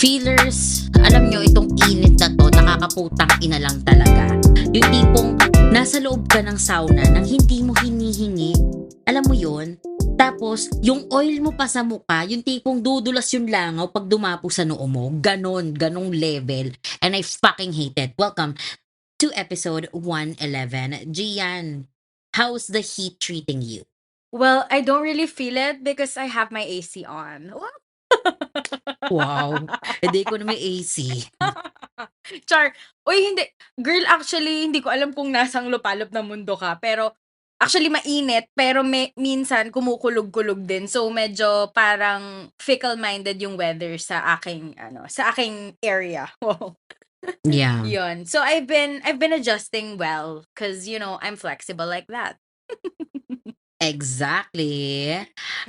Feelers, alam nyo, itong init na to, nakakaputang ina lang talaga. Yung tipong nasa loob ka ng sauna nang hindi mo hinihingi. Alam mo yon? Tapos, yung oil mo pa sa mukha, yung tipong dudulas yung langaw pag dumapo sa noo mo. Ganon, ganong level. And I fucking hate it. Welcome to episode 111. Gian, how's the heat treating you? Well, I don't really feel it because I have my AC on. What? Wow, hindi ko na may AC. Char. Uy, hindi. Girl, actually, hindi ko alam kung nasang lupalop na mundo ka. Pero, actually, mainit. Pero minsan, kumukulog-kulog din. So, medyo parang fickle-minded yung weather sa aking area. Wow. Yeah, Yun. So, I've been adjusting well. Cause, I'm flexible like that. exactly.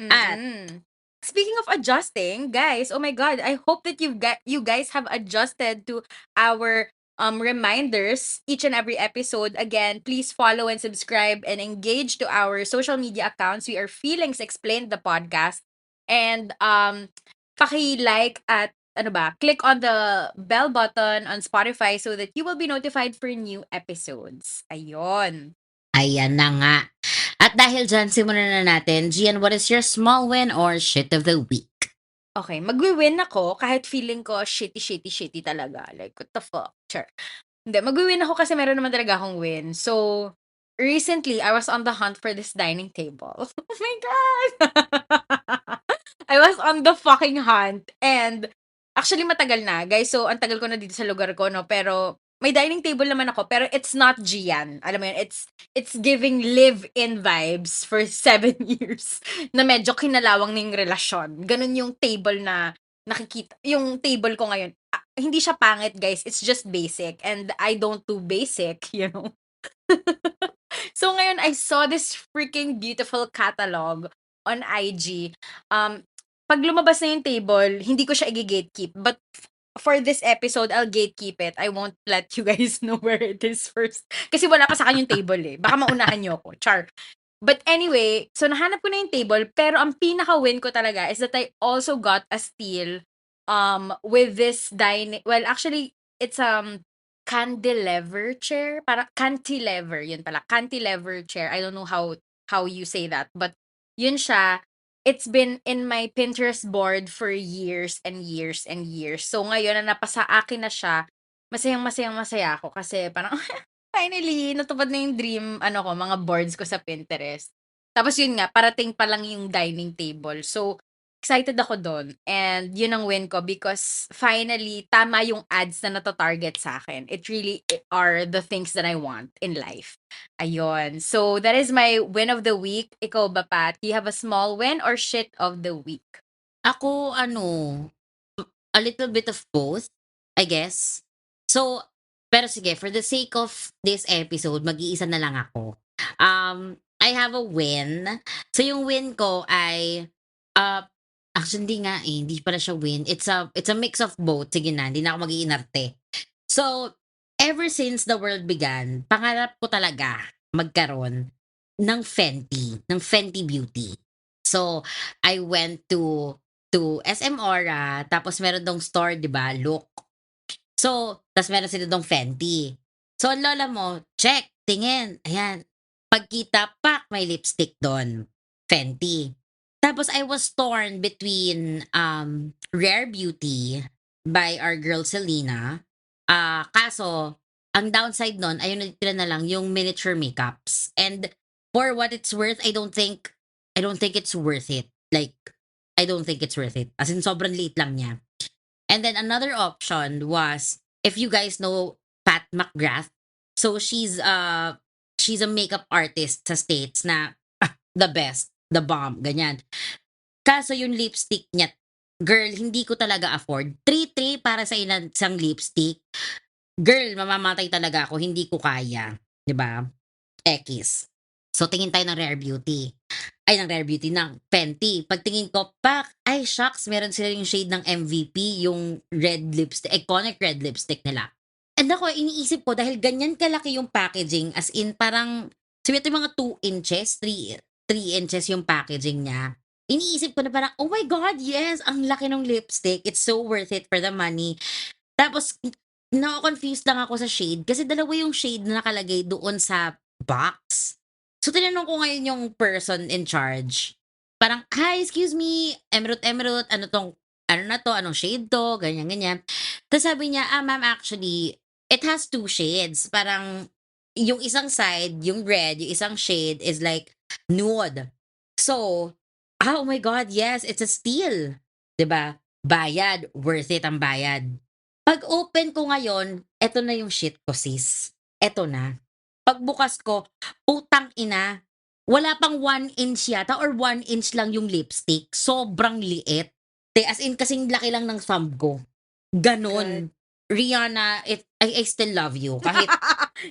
At Mm. Speaking of adjusting, guys, oh my god, I hope that you guys have adjusted to our reminders each and every episode. Again, please follow and subscribe and engage to our social media accounts. We are Feelings Explained the podcast. And paki-like at click on the bell button on Spotify so that you will be notified for new episodes. Ayon. ayan na nga. At dahil dyan, simulan na natin. Gian, what is your small win or shit of the week? Okay, magwi-win ako kahit feeling ko shitty, shitty, shitty talaga. Like, what the fuck? Char. Hindi, magwi-win ako kasi meron naman talaga akong win. So, recently, I was on the hunt for this dining table. Oh my God! I was on the fucking hunt. And, actually, matagal na, guys. So, ang tagal ko na dito sa lugar ko, no? Pero, may dining table naman ako, pero it's not Gian. Alam mo yun, it's giving live-in vibes for 7 years na medyo kinalawang na yung relasyon. Ganun yung table na nakikita, yung table ko ngayon. Hindi siya pangit, guys. It's just basic. And I don't do basic, you know? So, ngayon, I saw this freaking beautiful catalog on IG. Pag lumabas na yung table, hindi ko siya i-gatekeep. But for this episode, I'll gatekeep it. I won't let you guys know where it is first. Kasi wala pa sa akin yung table eh. Baka maunahan niyo ako. Char. But anyway, so nahanap ko na yung table, pero ang pinaka-win ko talaga is that I also got a steal with this dining, well, actually, it's cantilever chair, para cantilever, yun pala, cantilever chair. I don't know how you say that, but yun siya. It's been in my Pinterest board for years and years and years. So ngayon na napasa akin na siya, masayang-masaya ako kasi parang finally, natupad na yung dream, mga boards ko sa Pinterest. Tapos yun nga, parating pa lang yung dining table. So, excited ako doon. And yun ang win ko because finally, tama yung ads na nata-target sa akin. It really are the things that I want in life. Ayun. So, that is my win of the week. Ikaw ba, Pat? Do you have a small win or shit of the week? Ako, a little bit of both, I guess. So, pero sige, for the sake of this episode, mag-iisa na lang ako. I have a win. So, yung win ko ay, uh, actually, hindi nga eh, hindi pala siya win. It's a mix of both. Sige na, hindi na ako mag-iinarte. So, ever since the world began, pangarap ko talaga magkaroon ng Fenty Beauty. So, I went to SM Aura, tapos meron dong store, 'di ba, Look. So, tapos meron sila dong Fenty. So, ang lola mo, check, tingin, ayan. Pagkita, pak, may lipstick doon. Fenty. Tapos, I was torn between Rare Beauty by our girl Selena. Kaso, ang downside nun, ayun, natitira na lang yung miniature makeups. And for what it's worth, I don't think it's worth it. Like, I don't think it's worth it. As in, sobrang liit lang niya. And then another option was, if you guys know Pat McGrath, so she's a makeup artist sa States na the best, the bomb, ganyan. Kaso yung lipstick niya, girl, hindi ko talaga afford. 3-3 para sa isang lipstick. Girl, mamamatay talaga ako, hindi ko kaya. 'Di ba? X. So, tingin tayo ng Rare Beauty. Ay, ng Rare Beauty, ng Fenty. Pagtingin ko, pak, ay, shucks, meron sila yung shade ng MVP, yung red lipstick, iconic red lipstick nila. And ako, iniisip ko, dahil ganyan kalaki yung packaging, as in, parang, sabi ito yung mga 2 inches, 3 inches yung packaging niya. iniisip ko na parang, "Oh my God, yes, ang laki ng lipstick. It's so worth it for the money." Tapos nako-confuse lang ako sa shade kasi dalawa yung shade na nakalagay doon sa box. So tinanong ko ngayon yung person in charge, parang, "Hi, excuse me, emerald emerald, ano 'tong ano na 'to, anong shade 'to?" Ganyan, ganyan. Tapos sabi niya, ma'am, actually, it has two shades. Parang yung isang side, yung red, yung isang shade is like nude. So, oh my God, yes, it's a steal." 'Di ba? Bayad, worth it ang bayad. Pag-open ko ngayon, eto na yung shit ko, sis. Eto na. Pagbukas ko, putang ina, wala pang 1 inch yata or 1 inch lang yung lipstick. Sobrang liit. As in, kasing laki lang ng thumb ko. God. Ganon. Rihanna, I still love you. Kahit,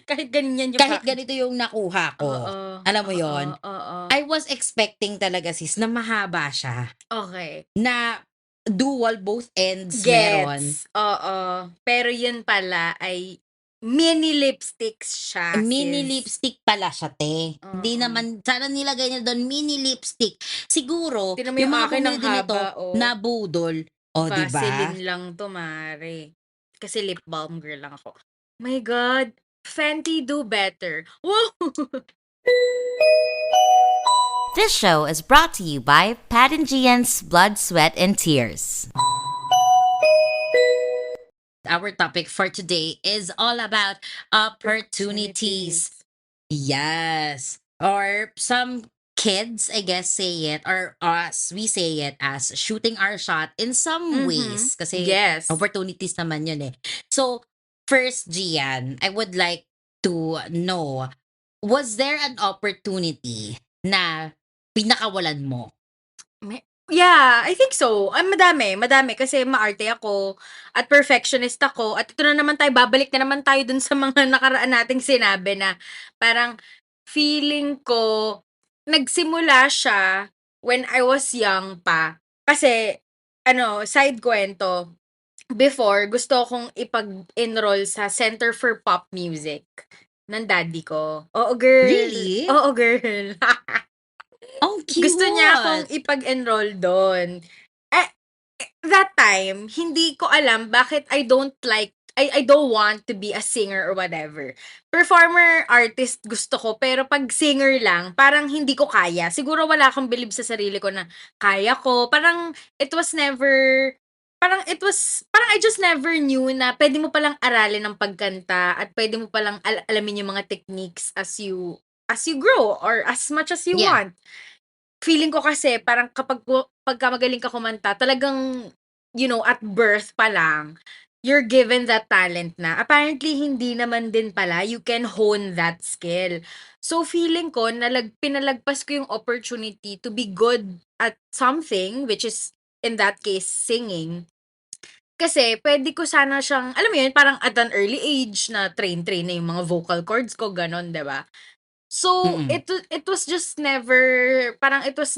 Kahit ganyan yung kahit package. ganito yung nakuha ko. Oo, Alam mo oo, yon. oo. I was expecting talaga, sis, na mahaba siya. Okay. Na dual both ends meron. Gets, oo. Pero yun pala ay mini lipsticks siya, Mini sis. lipstick pala siya, te. Hindi Oo. naman sana nilagay niya dun mini lipstick. Siguro Tignan mo yung yung mga akin ang bumili din haba, nito oh. nabudol, oh, 'di ba? Vaseline lang 'to, mare. Kasi lip balm girl lang ako. My God, Fenty do better. Wow! This show is brought to you by Pat and Gian's Blood, Sweat, and Tears. Our topic for today is all about opportunities. Yes. Or some kids, I guess, say it, or us, we say it as shooting our shot in some Mhm. ways. Kasi Yes. opportunities naman yun eh. So, first, Gian, I would like to know, was there an opportunity na pinakawalan mo? Yeah, I think so. Ay, madami kasi maarte ako at perfectionist ako at ito na naman tayo, babalik na naman tayo dun sa mga nakaraan nating sinabi na parang feeling ko nagsimula siya when I was young pa. Kasi ano, side kuwento, before gusto kong ipag-enroll sa Center for Pop Music ng daddy ko. Oo, girl. Really? Oo, girl. Ang Gusto niya akong cute! ipag-enroll dun. Eh, that time, hindi ko alam bakit I don't want to be a singer or whatever. Performer, artist gusto ko, pero 'pag singer lang, parang hindi ko kaya. Siguro wala akong believe sa sarili ko na kaya ko. Parang parang I just never knew na puwede mo palang aralin ang pagkanta at puwede mo palang alamin yung mga techniques as you grow or as much as you Yeah. want. Feeling ko kasi parang pagka magaling ka kumanta talagang, at birth pa lang, you're given that talent na. Apparently hindi naman din pala, you can hone that skill. So feeling ko pinalagpas ko yung opportunity to be good at something, which is in that case singing. Kasi puwede ko sana siyang alam mo yun, parang at an early age na train na yung mga vocal cords ko gano'n, 'di ba? So, Mm. it was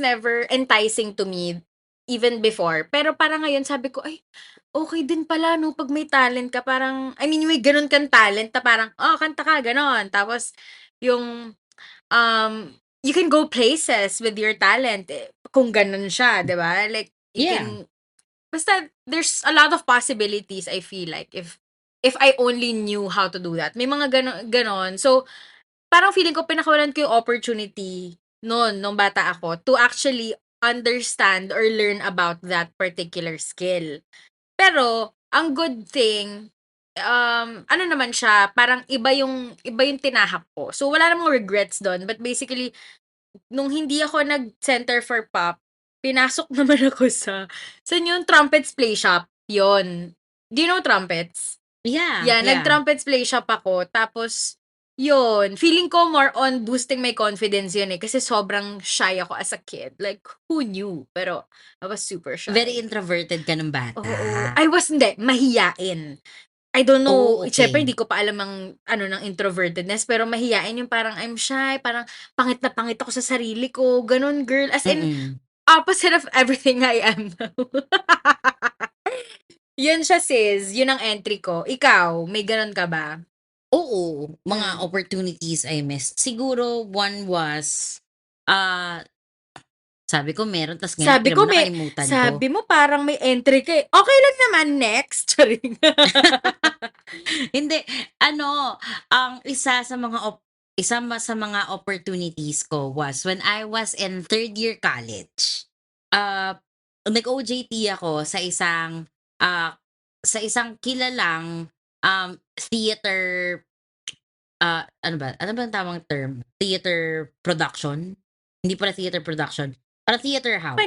never enticing to me even before. Pero parang ngayon sabi ko, "Ay, okay din pala 'no 'pag may talent ka." Parang I mean, may gano'n kang talent na parang, "Oh, kanta ka." Gano'n. Tapos yung, um, you can go places with your talent, kung gano'n siya, 'di ba? Like, you Yeah. can basta there's a lot of possibilities, I feel like, if I only knew how to do that. May mga gano'n. So, parang feeling ko pinakawalan ko yung opportunity nung bata ako to actually understand or learn about that particular skill. Pero ang good thing, ano naman siya, parang iba yung tinahak ko. So, wala namang regrets dun, but basically nung hindi ako nag-Center for Pop, pinasok naman ako saan yun? Trumpets Play Shop, yun. Do you know trumpets? Yeah, Yeah, yeah. nag-trumpets play shop ako tapos yun, feeling ko more on boosting my confidence yun, kasi sobrang shy ako as a kid. Like, who knew? Pero I was super Very shy. introverted ka nung Oo. bata. Hindi, mahiyain. I don't know, Oh, siyempre okey. hindi ko pa alam ang ano ng introvertedness, pero mahiyain yung parang I'm shy, parang pangit na pangit ako sa sarili ko, gano'n girl. As in, Mm. opposite of everything I am now. Yun siya sis, yun ang entry ko. Ikaw, may gano'n ka ba? Oo, mga Hmm. opportunities I missed. Siguro one was, ah, Sabi ko meron, tas ngayon Sabi tignan ko mo nakalimutan ko. sabi mo parang may entry ka eh. Okay lang naman, next. Charing. Hindi, ano, ang sa mga opportunities ko was when I was in third year college. Nag-OJT ako sa isang kilalang theater, ano ba ang tamang term? Theater production? Hindi pala theater production, parang theater house.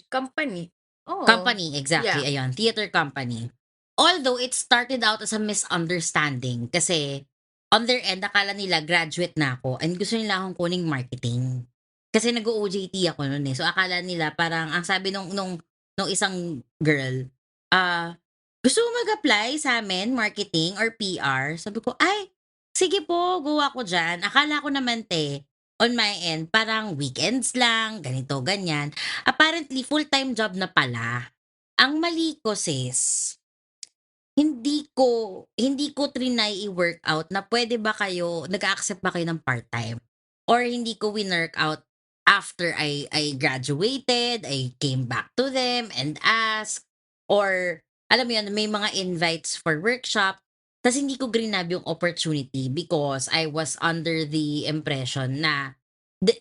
Company. Oo. Company, exactly, Yeah. ayun, theater company. Although it started out as a misunderstanding kasi on their end akala nila graduate na ako and gusto nila akong kuning marketing. Kasi nag-o-OJT ako no'n, eh. So akala nila parang ang sabi nung isang girl, "Gusto mo mag-apply sa'min, marketing or PR?" Sabi ko, "Ay, sige po, go ako diyan." Akala ko naman on my end parang weekends lang, ganito, ganyan. Apparently full-time job na pala. Ang mali ko sis, hindi ko triny i-workout na pwede ba kayo nag-a-accept ba kayo ng part-time? Or hindi ko winorkout after I graduated, I came back to them and asked, or alam mo yun, may mga invites for workshop, tas hindi ko grinab yung opportunity because I was under the impression na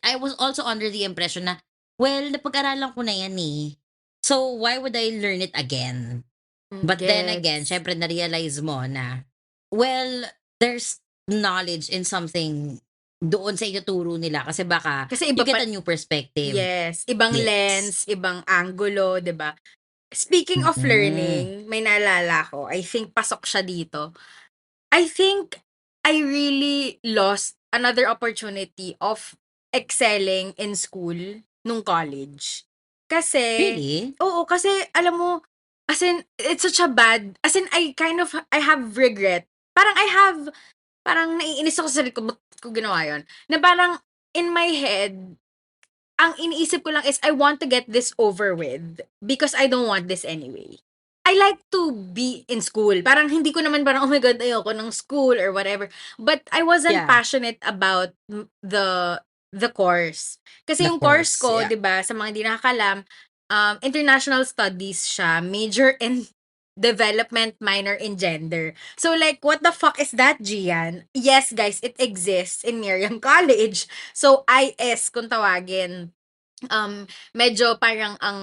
I was also under the impression na, well, napag-aralan ko na yan, eh. So, why would I learn it again? But then again, Gets. syempre na-realize mo na, well, there's knowledge in something doon sa ituturo nila kasi baka Kasi you iba get pa a new perspective. yes, ibang Yes. lens, ibang angulo, 'di ba? Speaking of Mm. learning, may naalala ko, I think pasok siya dito. I think I really lost another opportunity of excelling in school nung college. Kasi Really? oo, kasi alam mo, as in, it's such a bad, as in, I have regret. Parang naiinis ako sa sarili ko, ba't ko ginawa yun? Na parang, in my head, ang iniisip ko lang is, I want to get this over with because I don't want this anyway. I like to be in school. Parang hindi ko naman parang, oh my God, ayoko ng school or whatever. But I wasn't Yeah. passionate about the course. Kasi The yung course course, ko, yeah. 'di ba, sa mga hindi nakakalam, international studies siya, major in development, minor in gender. So like, what the fuck is that, Gian? Yes, guys, it exists in Miriam College. So IS kung tawagin. Medyo parang ang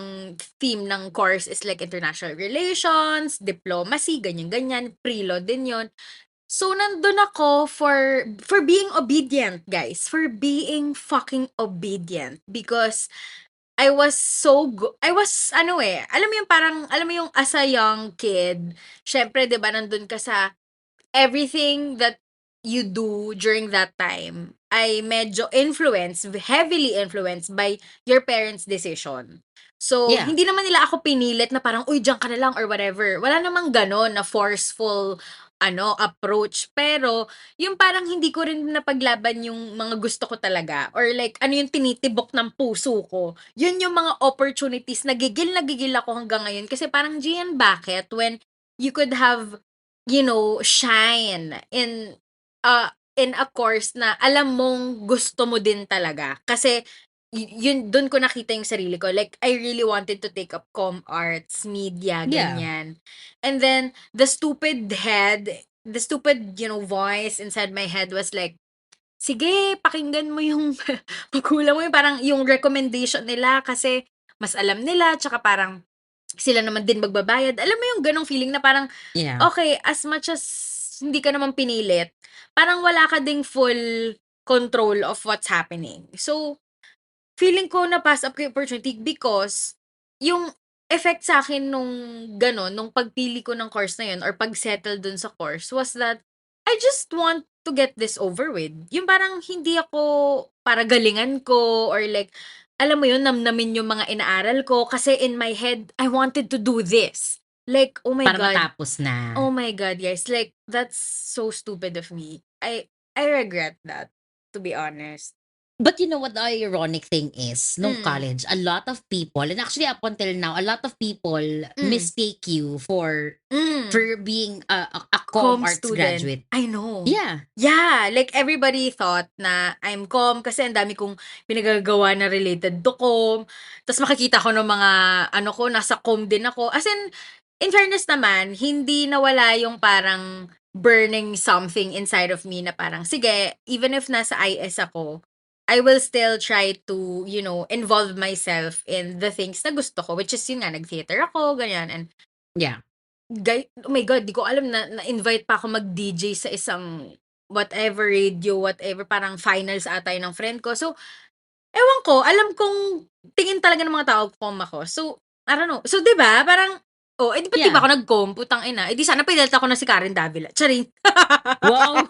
theme ng course is like international relations, diplomacy, ganyan-ganyan, pre-law din yon. So, nandun ako for being obedient, guys. For being fucking obedient. Because I was, ano eh, alam mo yung parang, alam mo yung as a young kid, syempre, di ba, nandun ka sa everything that you do during that time ay medyo heavily influenced by your parents' decision. So, Yeah. hindi naman nila ako pinilit na parang, uy, diyan ka na lang or whatever. Wala namang ganon na forceful approach. Pero, yung parang hindi ko rin napaglaban yung mga gusto ko talaga. Or like, ano yung tinitibok ng puso ko. Yun yung mga opportunities. Nagigil ako hanggang ngayon. Kasi parang, Gian, bakit? When you could have shine in a course na alam mong gusto mo din talaga. Kasi yun dun ko nakita yung sarili ko. Like, I really wanted to take up comm arts, media, Yeah. ganyan. And then the stupid voice inside my head was like, sige, pakinggan mo yung magulang mo, yung parang yung recommendation nila kasi mas alam nila, tsaka parang sila naman din magbabayad. Alam mo yung ganong feeling na parang, Yeah. okay, as much as hindi ka naman pinilit, parang wala ka ding full control of what's happening. So, feeling ko na-pass up ko yung opportunity because yung effect sa akin nung gano'n, nung pagpili ko ng course na yun or pag-settle dun sa course was that I just want to get this over with. Yung parang hindi ako para galingan ko or like, alam mo yun, namnamin yung mga inaaral ko kasi in my head, I wanted to do this. Like, oh my Para God. matapos na. Oh my God, guys. Like, that's so stupid of me. I regret that, to be honest. But you know what the ironic thing is, nung Mm. college, a lot of people, and actually up until now, a lot of people mistake you for being a Com com arts student. graduate. I know. Yeah. Yeah, like everybody thought na I'm com kasi ang dami kong pinagagawa na related to com. Tapos makikita ko ng mga ano ko, nasa com din ako. As in fairness naman, hindi nawala yung parang burning something inside of me na parang, sige, even if nasa IS ako, I will still try to, involve myself in the things na gusto ko, which is yun nga, nag-theater ako, ganyan. And Yeah. oh my God, di ko alam na-invite pa ako mag-DJ sa isang whatever radio, whatever, parang finals ata yun ng friend ko. So, ewan ko, alam kong tingin talaga ng mga tao com ako. So, I don't know. So, di ba, parang, ba't di ba Yeah. ako nag-com? Putang ina. Di sana pinalta ko na si Karen Davila. Charing. Wow!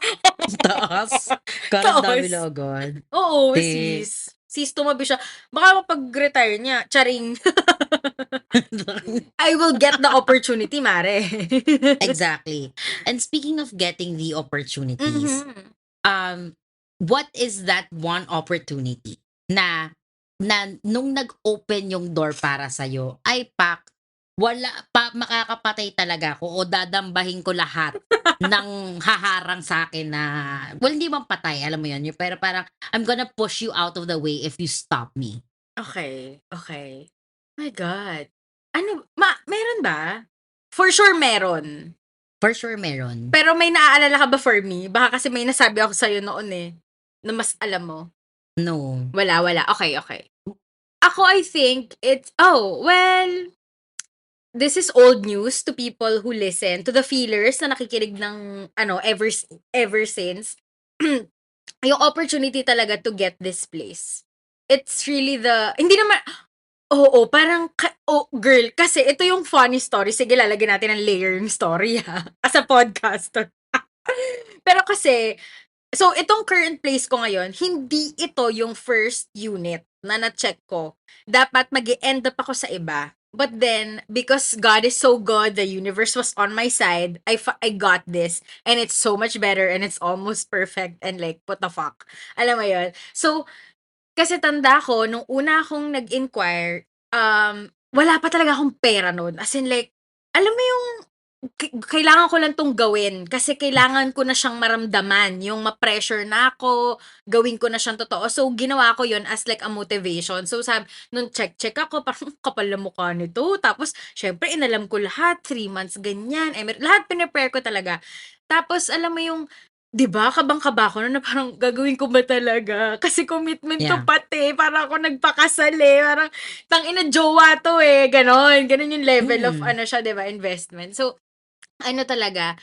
Taas. Karen Taas. Davila agad. Oo, Eh. sis. Sis, tumabi siya. Baka mapag-retire niya. Charing. I will get the opportunity, mare. Exactly. And speaking of getting the opportunities, Mhm. what is that one opportunity na nung nag-open yung door para sa'yo, ay pak, wala pa, makakapatay talaga ako o dadambahin ko lahat ng haharang sa akin na, well, hindi man patay, alam mo yun, pero parang, I'm gonna push you out of the way if you stop me. Okay. My God. Ano, meron ba? For sure meron. For sure meron. Pero may naaalala ka ba for me? Baka kasi may nasabi ako sa'yo noon na mas alam mo. No. Wala. Okay. Ako, I think this is old news to people who listen, to the feelers na nakikinig ng, ever since. Yung opportunity talaga to get this place. It's really hindi naman, oo, parang, girl, kasi ito yung funny story. Sige, lalagyan natin ng layering story, ha? As a podcaster. Pero kasi, so, itong current place ko ngayon, hindi ito yung first unit na na-check ko. Dapat mag-end up ako sa iba. But then, because God is so good, the universe was on my side, I got this. And it's so much better and it's almost perfect and like, what the fuck? Alam mo yun? So, kasi tanda ko, nung una akong nag-inquire, wala pa talaga akong pera nun. As in like, alam mo yung, kailangan ko lang tong gawin kasi kailangan ko na siyang maramdaman, yung ma-pressure na ako, gawin ko na siyang totoo. So, ginawa ko yun as like a motivation. So, nung check ako, parang kapal na mukha nito. Tapos, syempre, inalam ko lahat, 3 months, ganyan. Lahat pinipare ko talaga. Tapos, alam mo yung, 'di ba, kabang-kaba ako na parang gagawin ko ba talaga? Kasi commitment to Yeah. pati, parang ako nagpakasal parang tangina jowa to ganon yung level of siya, 'di ba, investment. So, ano talaga,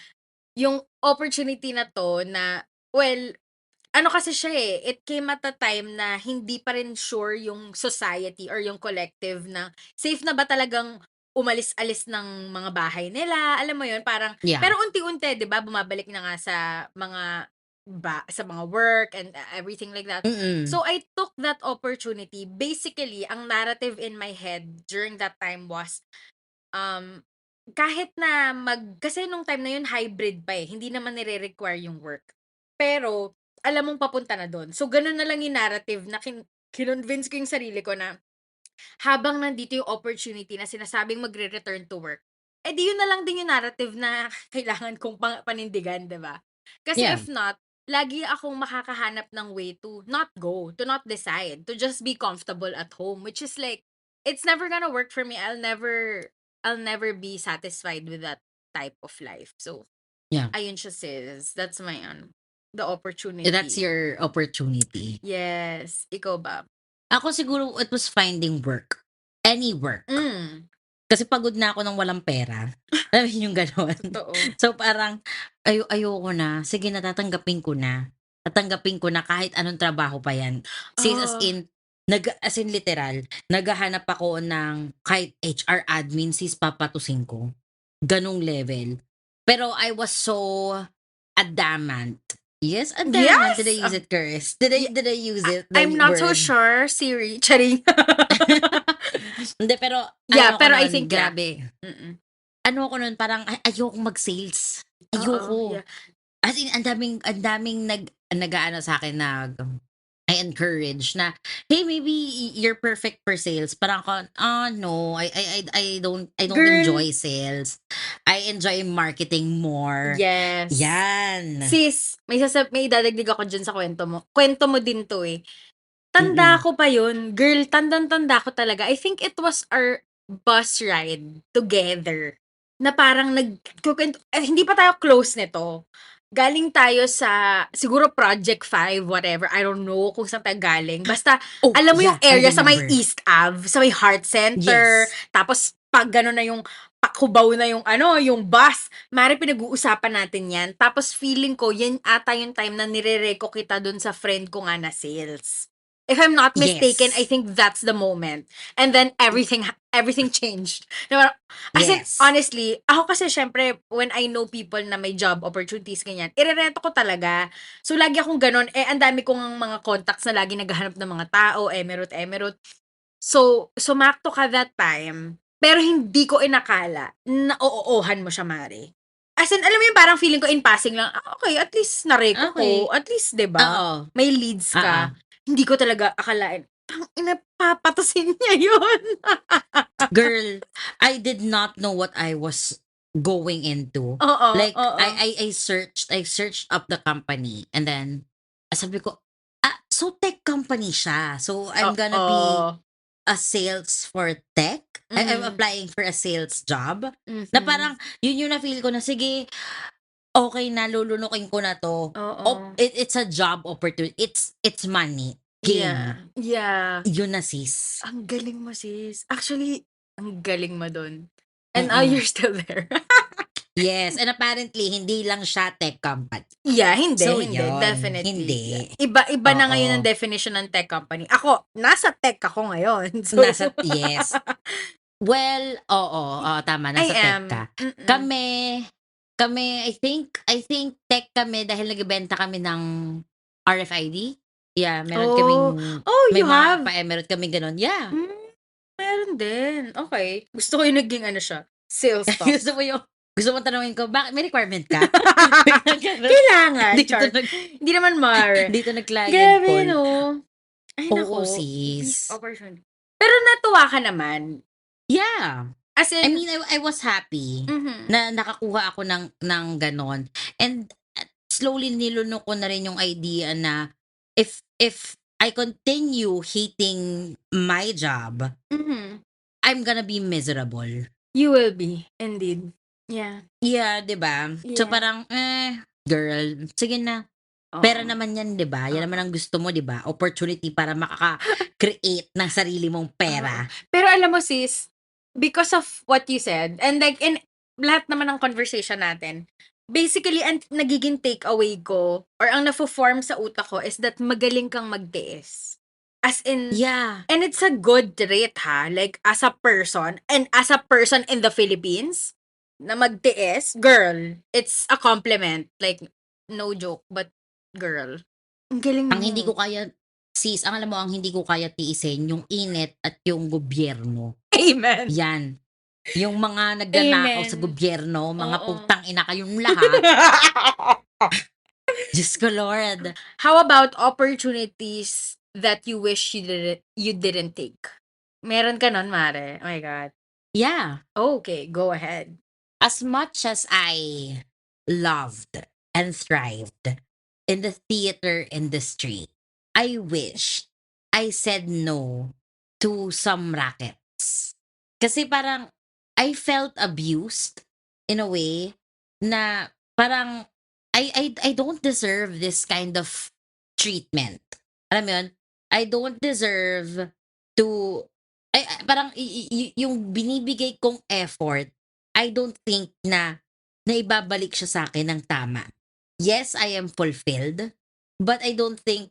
yung opportunity na to na, well, ano kasi siya it came at a time na hindi pa rin sure yung society or yung collective na safe na ba talagang umalis-alis ng mga bahay nila, alam mo yun, parang, Yeah. pero unti-unti, 'di ba, bumabalik na nga sa mga work and everything like that. So, I took that opportunity. Basically, ang narrative in my head during that time was, kahit na kasi nung time na yun hybrid pa hindi naman nire-require yung work. Pero, alam mong papunta na dun. So, ganun na lang yung narrative na kinonvince ko yung sarili ko na habang nandito yung opportunity na sinasabing magre-return to work, di yun na lang din yung narrative na kailangan kong panindigan, 'di ba? Kasi Yeah. if not, lagi akong makakahanap ng way to not go, to not decide, to just be comfortable at home, which is like, it's never gonna work for me. I'll never be satisfied with that type of life. So, Yeah. ayun siya, sis. That's my the opportunity. That's your opportunity. Yes. Ikaw ba? Ako siguro, it was finding work. Any work. Kasi pagod na ako ng walang pera. Alam mo yung gano'n. Totoo. So parang, ayoko na. Sige na, tatanggapin ko na. Tatanggapin ko na kahit anong trabaho pa yan. As in literal, naghahanap ako ng kahit HR admin, papatusin ko. Ganong level. Pero I was so adamant. Yes, adamant. Yes! Did I use it, Chris? Did I use it? the I'm not so word? sure, Siri. Charing. Hindi, pero Yeah, ano pero ako I nun, think, yeah. grabe. Ano ako nun, parang ayoko mag-sales. Ayoko. Yeah. As in, ang daming nag-aano sa akin, I encourage na, hey, maybe you're perfect for sales. Parang ako, no, I don't Girl. enjoy sales. I enjoy marketing more. Yes. Yan. Sis, may dadagdag ako dyan sa kwento mo. Kwento mo din to eh. Tanda ko pa yun. Girl, tandang-tanda ko talaga. I think it was our bus ride together. Na parang hindi pa tayo close nito. Galing tayo sa, siguro Project 5, whatever. I don't know kung saan tayo galing. Basta, Oh, alam mo yung yeah, I area sa may remember. East Ave, sa may Heart Center. Yes. Tapos, pag gano'n na yung pakubaw na yung bus. Mari, pinag-uusapan natin yan. Tapos, feeling ko, yan ata yung time na nire-reco kita dun sa friend ko nga na sales. If I'm not mistaken, Yes. I think that's the moment. And then, everything changed. Diba? As in, Yes. honestly, ako kasi syempre, when I know people na may job opportunities, ganyan, irereto ko talaga. So, lagi akong ganun. Ang dami kong mga contacts na lagi naghahanap ng mga tao, emerald. So, sumakto ka that time, pero hindi ko inakala na oo-ohan mo siya, Mari. As in, alam mo yung parang feeling ko in passing lang, okay, at least nareko Okay. ko. At least, diba? Oo. May leads ka. Oo. Hindi ko talaga akalain. Papatusin niya yun. Girl, I did not know what I was going into. Oo, Like, oo. I searched up the company, and then sabi ko, so tech company siya. So I'm gonna be a sales for tech. I'm applying for a sales job. Na parang, yun yung na-feel ko na, sige, okay na, lulunukin ko na to. Oo. It's a job opportunity. It's money. Game. Yeah. Yun na, sis. Ang galing mo, sis. Actually, ang galing mo dun. And now you're still there. Yes, and apparently, hindi lang siya tech company. Yeah, hindi. So, Hindi. yun, Definitely. hindi. Iba na Oo. ngayon ang definition ng tech company. Ako, nasa tech ako ngayon. So, Yes. Well, oo, tama, nasa I tech am. ka. Kami, I think tech kami dahil nagbebenta kami ng RFID. Yeah, meron kaming, you may mga have? pa-emerald kami ganun. Yeah. Meron din. Okay. Gusto ko yung naging sales talk. Gusto mo tanungin ko, bakit may requirement ka? Kailangan. Dito Char. Hindi naman, Mar. Dito nag-client Grabe, call. no? Ay, Oo, nako. sis. Opportunity. Pero natuwa ka naman. Yeah. As in, I mean, I was happy na nakakuha ako ng ganon. And slowly nilunok ko na rin yung idea na if I continue hating my job, I'm gonna be miserable. you will be. Indeed. Yeah. Yeah, 'di ba? So Yeah. parang girl, sige na. Pera naman 'yan, 'di ba? Yan naman ang gusto mo, 'di ba? Opportunity para makaka-create ng sarili mong pera. Pero alam mo, sis, because of what you said, and like in lahat naman ng conversation natin, basically, ang nagiging takeaway ko, or ang nafo-form sa utak ko, is that magaling kang magtiis. As in, Yeah. and it's a good trait, ha? Like, as a person, and as a person in the Philippines, na magtiis, girl, it's a compliment. Like, no joke, but girl, ang galing mo. Ang hindi ko kaya, sis, ang alam mo, ang hindi ko kaya tiisin, yung init at yung gobyerno. Amen. Yan. Yung mga nagnanakaw sa Amen. gobyerno, mga Oo. putang ina kayong lahat. Diyos ko, Lord. How about opportunities that you wish you didn't take? Meron ka nun, Mare? Oh my God. Yeah. Okay, go ahead. As much as I loved and thrived in the theater industry, I wish I said no to some rackets. Kasi parang I felt abused in a way na parang I don't deserve this kind of treatment. Alam mo yun? I don't deserve to parang yung binibigay kong effort, I don't think na ibabalik siya sa akin ng tama. Yes, I am fulfilled, but I don't think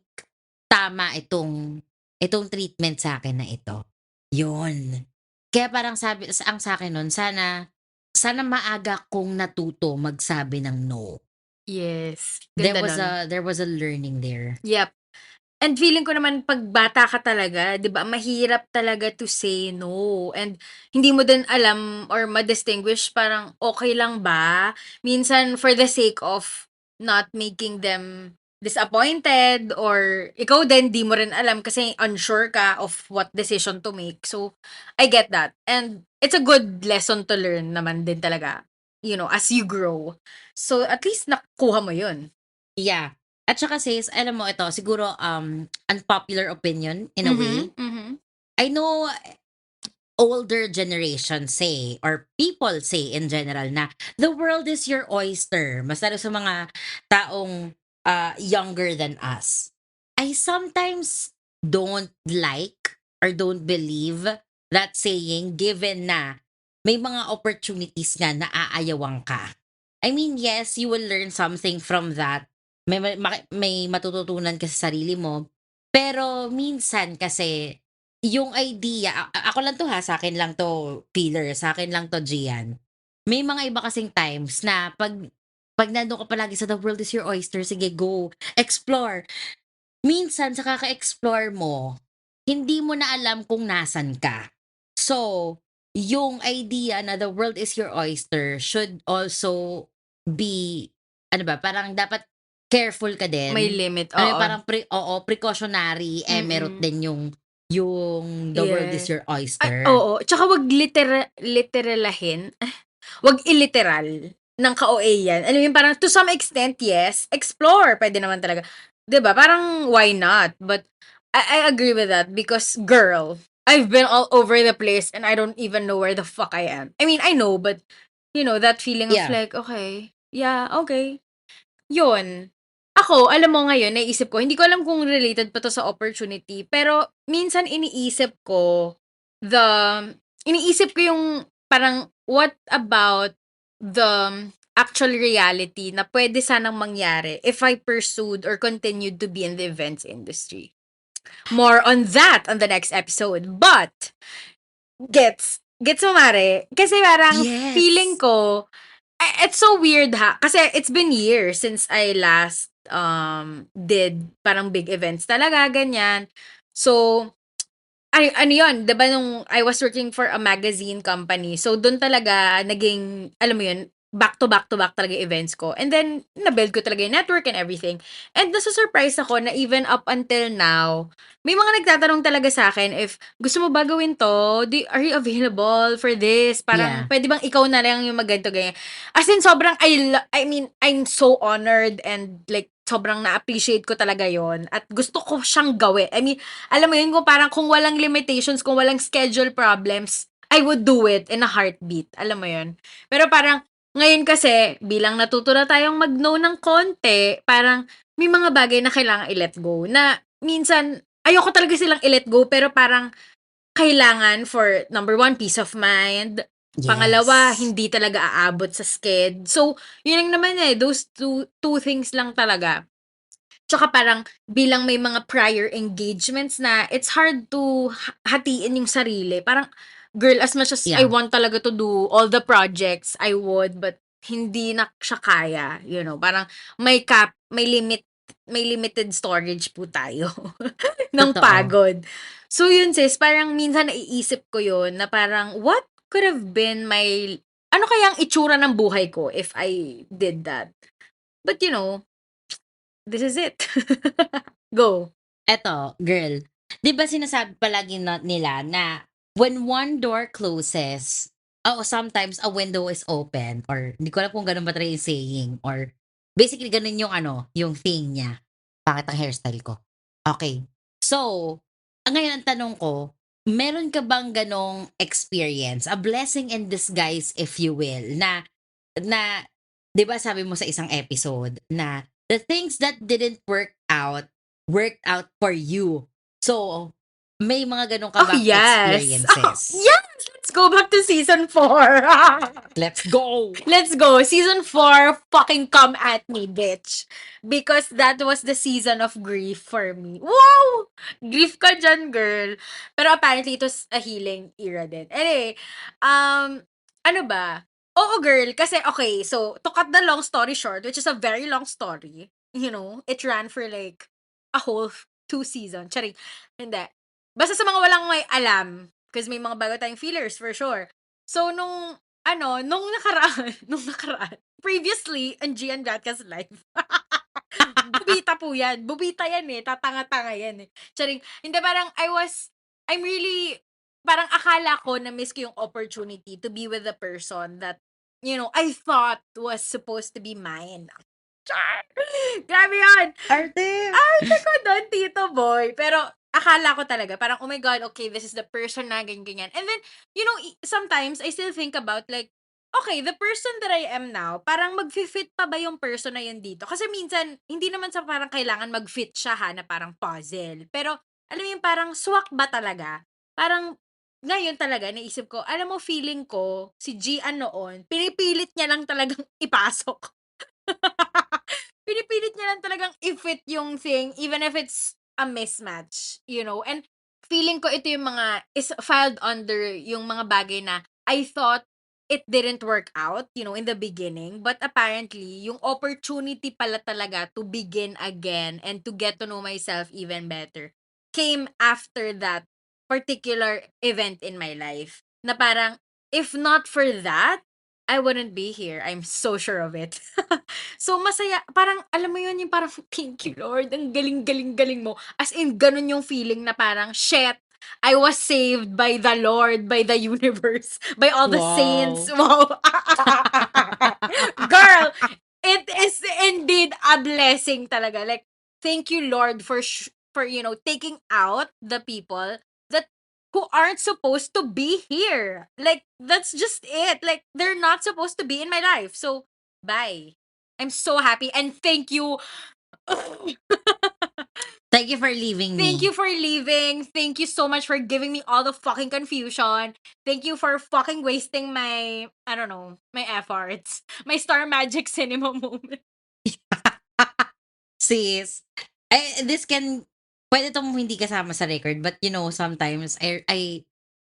tama itong treatment sa akin na ito. Yun. Kaya parang ang sa akin nun, sana maaga kong natuto magsabi ng no. Yes. There Ganda was a learning there. Yep. And feeling ko naman pag bata ka talaga, 'di ba, mahirap talaga to say no. And hindi mo din alam or ma-distinguish parang okay lang ba? Minsan for the sake of not making them disappointed or ikaw din di mo rin alam kasi unsure ka of what decision to make. So, I get that. And it's a good lesson to learn naman din talaga, as you grow. So, at least nakuha mo yun. Yeah. At saka sis, alam mo ito, siguro unpopular opinion in a way. Mhm. I know older generation say or people say in general na the world is your oyster. Mas lalo sa mga taong younger than us. I sometimes don't like or don't believe that saying given na may mga opportunities nga na aayawang ka. I mean, yes, you will learn something from that. May matututunan ka sa sarili mo. Pero minsan kasi yung idea, ako lang 'to ha, sa'kin lang 'to, Peeler, sa'kin lang 'to, Gian. May mga iba kasing times na 'pag nandun ka palagi sa the world is your oyster, sige go, explore. Minsan sa kaka-explore mo, hindi mo na alam kung nasan ka. So, yung idea na the world is your oyster should also be, ano ba, parang dapat careful ka May din. limit, Ano yun, oo. parang precautionary, meron Mm. din yung the world is Yes. your Ay, oyster. oo. Tsaka wag literalahin. Wag iliteral ng ka-OA yan. Alam mo yun, parang to some extent, yes, explore. Pwede naman talaga. 'Di ba? Parang why not? But I agree with that because girl, I've been all over the place and I don't even know where the fuck I am. I mean, I know, but that feeling of Yeah. like, okay, yeah, okay. Yun. Ako, alam mo ngayon, naisip ko, hindi ko alam kung related pa to sa opportunity, pero minsan the, iniisip ko yung parang, what about the actual reality na pwede sanang mangyari if I pursued or continued to be in the events industry. More on that on the next episode. But, gets mo mare? Kasi parang Yes. feeling ko, it's so weird ha. Kasi it's been years since I last did parang big events talaga, ganyan. So, ano yun, 'di ba nung I was working for a magazine company, so dun talaga naging, alam mo yun, back to back to back talaga yung events ko. And then, na-build ko talaga yung network and everything. And nasa-surprise ako na even up until now, may mga nagtatanong talaga sa akin if, gusto mo ba gawin to? Are you available for this? Parang, Yeah. pwede bang ikaw na lang yung magganto, ganyan. As in, sobrang, I mean, I'm so honored and like, sobrang na-appreciate ko talaga yon at gusto ko siyang gawin. I mean, alam mo yun, kung walang limitations, kung walang schedule problems, I would do it in a heartbeat. Alam mo yun? Pero parang, ngayon kasi, bilang natuto na tayong mag-no ng konti, parang, may mga bagay na kailangan i-let go. Na, minsan, ayoko talaga silang i-let go, pero parang, kailangan for, number one, peace of mind. Yes. Pangalawa, hindi talaga aabot sa sked. So, yun lang naman those two things lang talaga. Tsaka parang bilang may mga prior engagements na it's hard to hatiin yung sarili. Parang, girl, as much as I Yeah. want talaga to do all the projects, I would, but hindi na siya kaya, parang may limited storage po tayo ng Totoo. pagod. So yun sis, parang minsan naiisip ko yun na parang what could have been ano kayang itsura ng buhay ko if I did that? But this is it. Go. Eto, girl, 'di ba sinasabi palagi nila na when one door closes, sometimes a window is open, or hindi ko alam kung ganun ba talaga yung saying, or basically ganun yung yung thing niya. Bakit ang hairstyle ko? Okay. So, ngayon ang tanong ko, meron ka bang ganong experience, a blessing in disguise if you will, na 'di ba sabi mo sa isang episode na the things that didn't worked out for you. So, may mga ganun ka Oh, bang yes. experiences? Yes! Let's go back to season 4. Let's go! Let's go. Season 4, fucking come at me, bitch. Because that was the season of grief for me. Wow! Grief ka dyan, girl. Pero apparently, it was a healing era din. Anyway, ano ba? Oo, girl. Kasi, okay, so, to cut the long story short, which is a very long story, it ran for like a whole 2 seasons. Charing. Hindi. Basta sa mga walang may alam, because may mga bago tayong feelers, for sure. So, nung nakaraan, previously, on Gian Gatka's life, Bubita po yan. Bubita yan eh. Tatanga-tanga yan eh. Charing. Hindi, parang I'm really, parang akala ko na miss ko yung opportunity to be with the person that, I thought was supposed to be mine. Char! Grabe yun! Arte! Arte ko doon, Tito Boy. Pero, akala ko talaga, parang, oh my God, okay, this is the person na ganyan. And then, sometimes, I still think about, like, okay, the person that I am now, parang mag-fit pa ba yung person na yun dito? Kasi minsan, hindi naman sa parang kailangan mag-fit siya ha, na parang puzzle. Pero, alam mo yung parang swak ba talaga? Parang, ngayon talaga, naisip ko, alam mo, feeling ko, si Gian noon, pinipilit niya lang talagang ipasok. Pinipilit niya lang talagang i-fit yung thing, even if it's a mismatch, and feeling ko ito yung mga, is filed under yung mga bagay na I thought it didn't work out, in the beginning, but apparently, yung opportunity pala talaga to begin again and to get to know myself even better came after that particular event in my life. Na parang, if not for that, I wouldn't be here. I'm so sure of it. So, masaya. Parang, alam mo yun, yung parang, thank you, Lord. Ang galing-galing-galing mo. As in, ganun yung feeling na parang, shit, I was saved by the Lord, by the universe, by all the saints. Wow. Girl, it is indeed a blessing talaga. Like, thank you, Lord, for taking out the people that who aren't supposed to be here. Like, that's just it. Like, they're not supposed to be in my life. So, bye. I'm so happy and thank you. Thank you for leaving me. Thank you for leaving. Thank you so much for giving me all the fucking confusion. Thank you for fucking wasting my, I don't know, my efforts. My Star Magic Cinema moment. Sis, pwede itong hindi kasama sa record, but sometimes,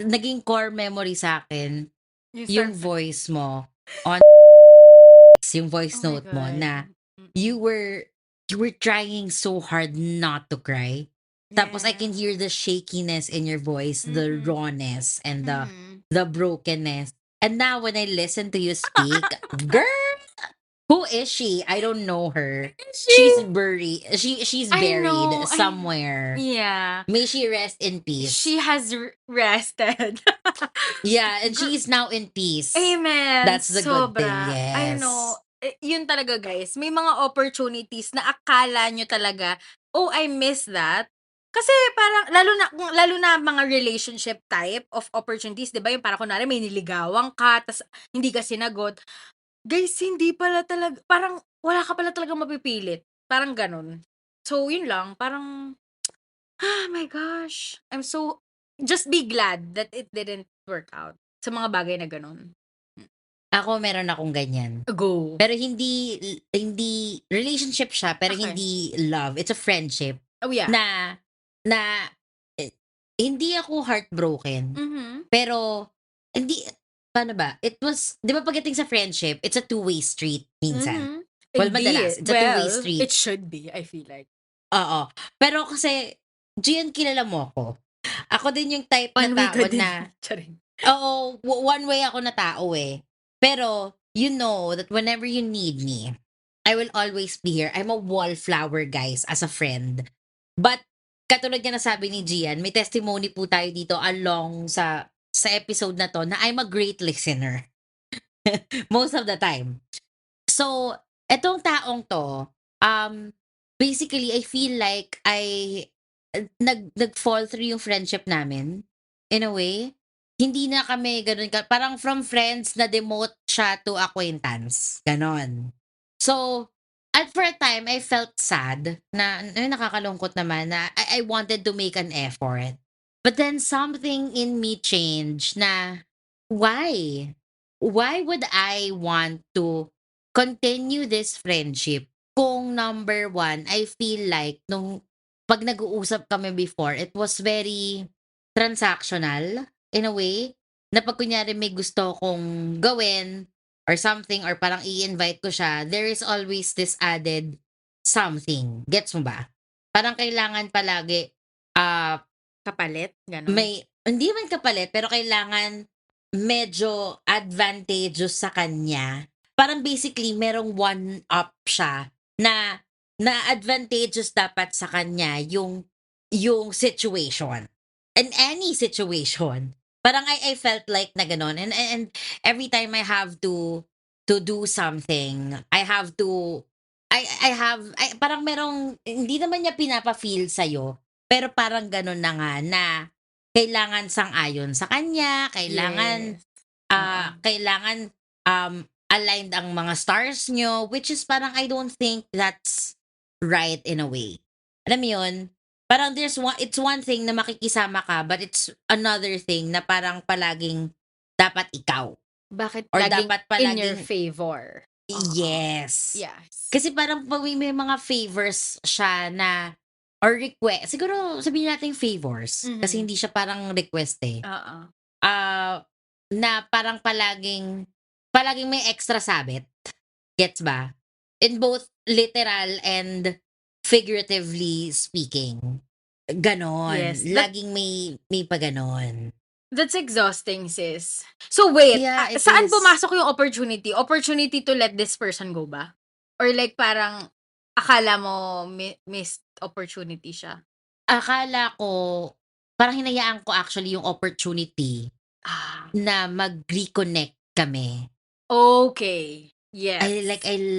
naging core memory sa akin, yung voice mo, on yung voice Oh my note mo, God. na you were trying so hard not to cry. Tapos I can hear the shakiness in your voice, the Mhm. rawness, and Mhm. the brokenness. And now when I listen to you speak, girl, who is she? I don't know her. She's buried. She's I buried know, somewhere. Yeah. May she rest in peace. She has rested. Yeah, and she's now in peace. Amen. That's the good thing. Sobra. Yes. I know. Yun talaga, guys. May mga opportunities na akala nyo talaga, oh, I miss that. Kasi parang, lalo na mga relationship type of opportunities, di ba? Yung parang kunwari may niligawan ka, tas hindi ka sinagot. Guys, hindi pala talaga, parang wala ka pala talaga mapipilit. Parang ganun. So, yun lang. Parang, oh my gosh. Just be glad that it didn't work out sa mga bagay na ganun. Ako meron akong ganyan. Go. Pero hindi relationship siya, pero Okay. hindi love. It's a friendship Oh, yeah. na hindi ako heartbroken. Mhm. Pero hindi, paano ba? It was, 'di ba pagdating sa friendship, it's a two-way street minsan. Mhm. Well, madalas, it's a two-way street. It should be, I feel like. Oo. Pero kasi, Gian, kilala mo ako. Ako din yung type na One way tao ka din. na, Charing. oo, one way ako na tao eh. Pero, you know that whenever you need me, I will always be here. I'm a wallflower, guys, as a friend. But, katulad nga nasabi ni Gian, may testimony po tayo dito along sa episode na to na I'm a great listener. Most of the time. So, etong taong to, basically, I feel like nag-fall through yung friendship namin, in a way. Hindi na kami ganun, parang from friends na demote siya to acquaintance. Ganon. So, for a time, I felt sad na, nakakalungkot naman na I wanted to make an effort. But then something in me changed na, why? Why would I want to continue this friendship kung number one, I feel like nung pag nag-uusap kami before, it was very transactional in a way na pag kunyari may gusto kong gawin or something or parang i-invite ko siya, there is always this added something. Gets mo ba? Parang kailangan palagi Kapalit? Ganon. hindi man kapalit, pero kailangan medyo advantageous sa kanya. Parang basically, merong one-up siya na na advantageous dapat sa kanya yung situation. In any situation. Parang I felt like na gano'n. And every time I have to do something, I have to parang merong hindi naman niya pinapa-feel sa'yo, pero parang gano'n na nga na kailangan sang-ayon sa kanya, kailangan, Yes. Oo. kailangan, aligned ang mga stars niyo, which is parang I don't think that's right in a way. Alam mo 'yun? Parang it's one thing na makikisama ka, but it's another thing na parang palaging dapat ikaw Bakit or laging dapat in your palaging favor? Oo. yes. Yes. Kasi parang pag may mga favors siya na or request siguro sabihin nating favors, kasi Mhm. hindi siya parang request, eh. Oo. Na parang palaging may extra sabit, gets ba? In both literal and figuratively speaking. Gano'n, Yes, laging may pa-gano'n. that's exhausting, sis. So wait, Yeah, it saan is. pumasok yung opportunity? Opportunity to let this person go ba? Or like parang akala mo missed opportunity siya? Akala ko parang hinayaan ko actually yung opportunity Ah, na mag-reconnect kami. okay. Yes. I